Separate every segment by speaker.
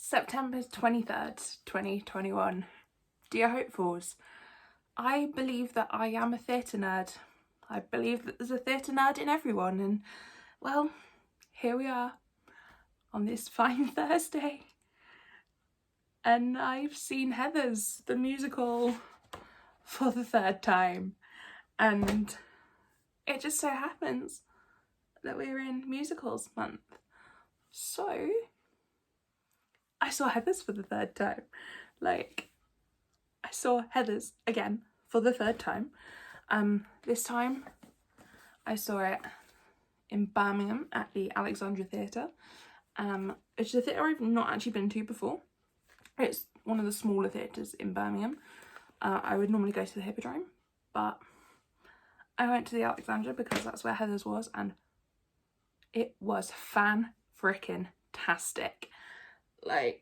Speaker 1: September 23rd, 2021. Dear hopefuls, I believe that I am a theatre nerd. I believe that there's a theatre nerd in everyone, and well, here we are on this fine Thursday. And I've seen Heathers, the musical, for the third time. And it just so happens that we're in musicals month. So I saw Heathers for the third time. I saw Heathers again for the third time. This time I saw it in Birmingham at the Alexandra Theatre, which is a theatre I've not actually been to before. It's one of the smaller theatres in Birmingham. I would normally go to the Hippodrome, but I went to the Alexandra because that's where Heathers was, and it was fan-frickin-tastic. I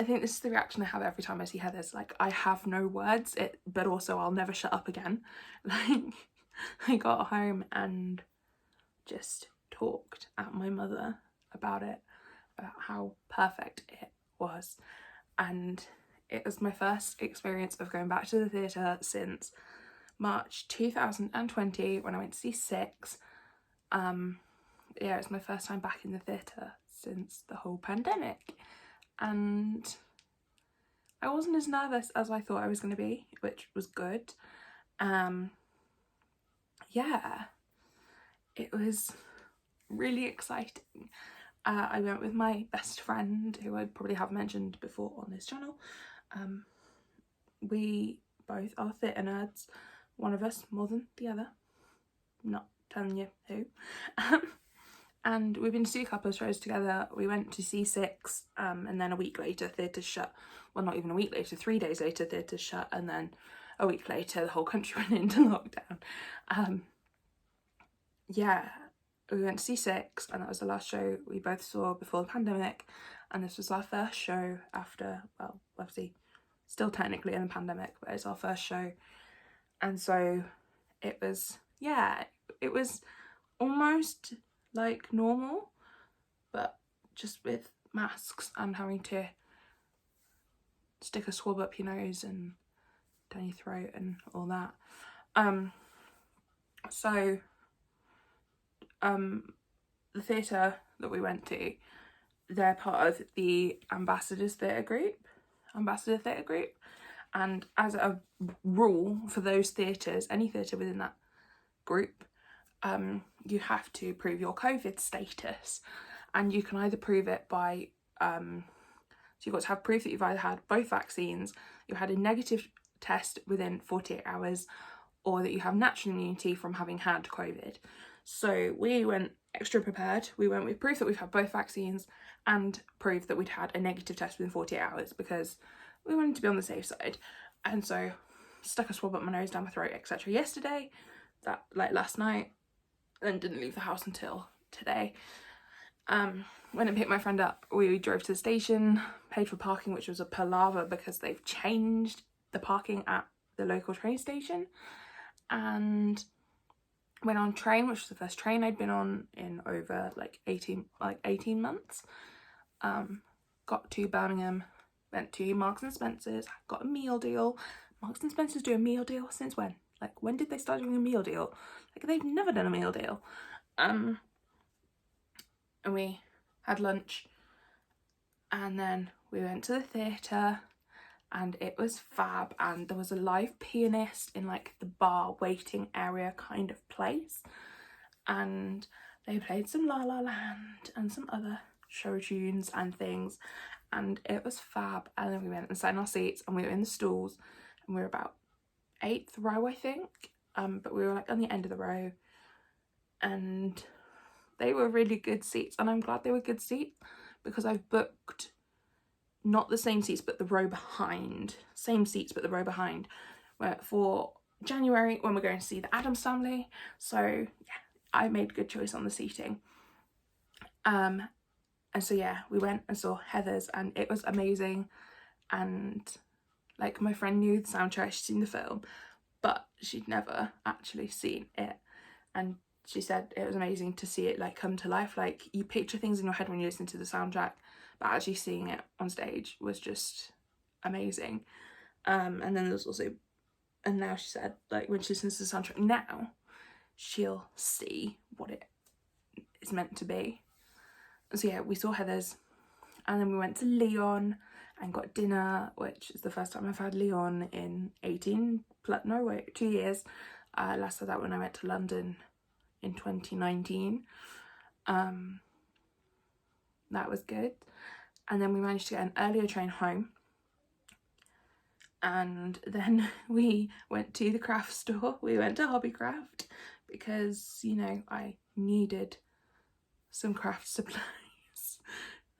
Speaker 1: think this is the reaction I have every time I see Heathers. I have no words, but also I'll never shut up again. I got home and just talked at my mother about it, about how perfect it was. And it was my first experience of going back to the theatre since March 2020 when I went to see Six. Yeah, it was my first time back in the theatre since the whole pandemic, and I wasn't as nervous as I thought I was going to be, which was good. Yeah, it was really exciting. I went with my best friend, who I probably have mentioned before on this channel. We both are theatre nerds, one of us more than the other, not telling you who. And we've been to see a couple of shows together. We went to see Six, and then a week later theatres shut. Well, not even a week later, 3 days later theatres shut, and then a week later the whole country went into lockdown. Yeah, we went to see Six, and that was the last show we both saw before the pandemic, and this was our first show after, well, obviously still technically in the pandemic, but it's our first show. And so it was, yeah, it was almost like normal, but just with masks and having to stick a swab up your nose and down your throat and all that. The theatre that we went to, they're part of the Ambassador Theatre Group, and as a rule for those theatres, any theatre within that group, you have to prove your COVID status, and you can either prove it by, so you've got to have proof that you've either had both vaccines, you had a negative test within 48 hours, or that you have natural immunity from having had COVID. So we went extra prepared. We went with proof that we've had both vaccines and proof that we'd had a negative test within 48 hours because we wanted to be on the safe side. And so stuck a swab up my nose, down my throat, etc. yesterday, last night, and didn't leave the house until today. When I picked my friend up, we drove to the station, paid for parking, which was a palaver because they've changed the parking at the local train station, and went on train, which was the first train I'd been on in over 18 months. Got to Birmingham, went to Marks and Spencer's, got a meal deal. Marks and Spencer's do a meal deal since when? When did they start doing a meal deal? They've never done a meal deal. And we had lunch, and then we went to the theatre, and it was fab, and there was a live pianist in the bar waiting area kind of place, and they played some La La Land and some other show tunes and things, and it was fab. And then we went and sat in our seats, and we were in the stalls, and we were about 8th row, I think, but we were on the end of the row, and they were really good seats, and I'm glad they were good seats because I've booked not the same seats but the row behind, for January when we're going to see the Addams Family. So yeah, I made a good choice on the seating. And so yeah, we went and saw Heathers, and it was amazing. And my friend knew the soundtrack, she'd seen the film, but she'd never actually seen it, and she said it was amazing to see it like come to life. Like, you picture things in your head when you listen to the soundtrack, but actually seeing it on stage was just amazing. And then there was also, and now she said, like, when she listens to the soundtrack now, she'll see what it is meant to be. So yeah, we saw Heathers, and then we went to Lyon and got dinner, which is the first time I've had Lyon in 2 years. Last of that when I went to London in 2019. That was good. And then we managed to get an earlier train home, and then we went to the craft store. We went to Hobbycraft because, you know, I needed some craft supplies.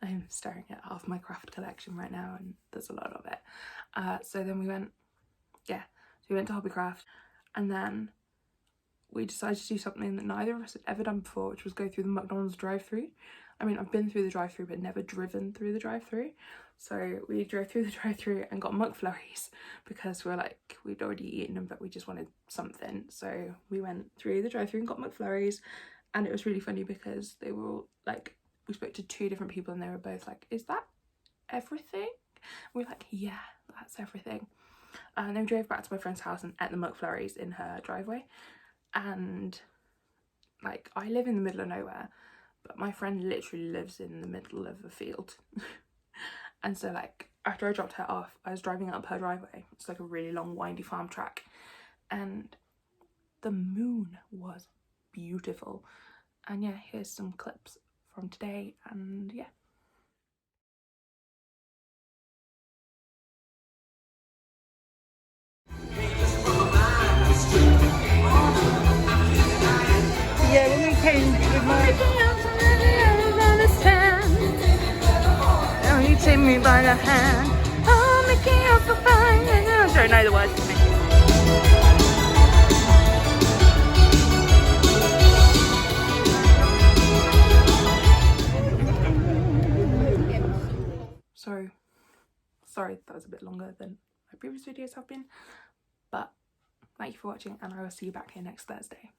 Speaker 1: I'm staring at half my craft collection right now, and there's a lot of it. So then we went to Hobbycraft, and then we decided to do something that neither of us had ever done before, which was go through the McDonald's drive-thru. I mean, I've been through the drive-thru but never driven through the drive-thru. So we drove through the drive-thru and got McFlurries because we're like, we'd already eaten them but we just wanted something. So we went through the drive-thru and got McFlurries, and it was really funny because they were all like, we spoke to 2 different people and they were both like, is that everything? We were like, yeah, that's everything. And then we drove back to my friend's house and ate the McFlurries in her driveway. And like, I live in the middle of nowhere, but my friend literally lives in the middle of a field. And so like, after I dropped her off, I was driving up her driveway. It's like a really long windy farm track, and the moon was beautiful. And yeah, here's some clips from today, and yeah.
Speaker 2: Yeah, when we came with my...
Speaker 1: Oh, you take me by the hand. Oh, making you so fine. I don't know the words to me. So, sorry that was a bit longer than my previous videos have been, but thank you for watching, and I will see you back here next Thursday.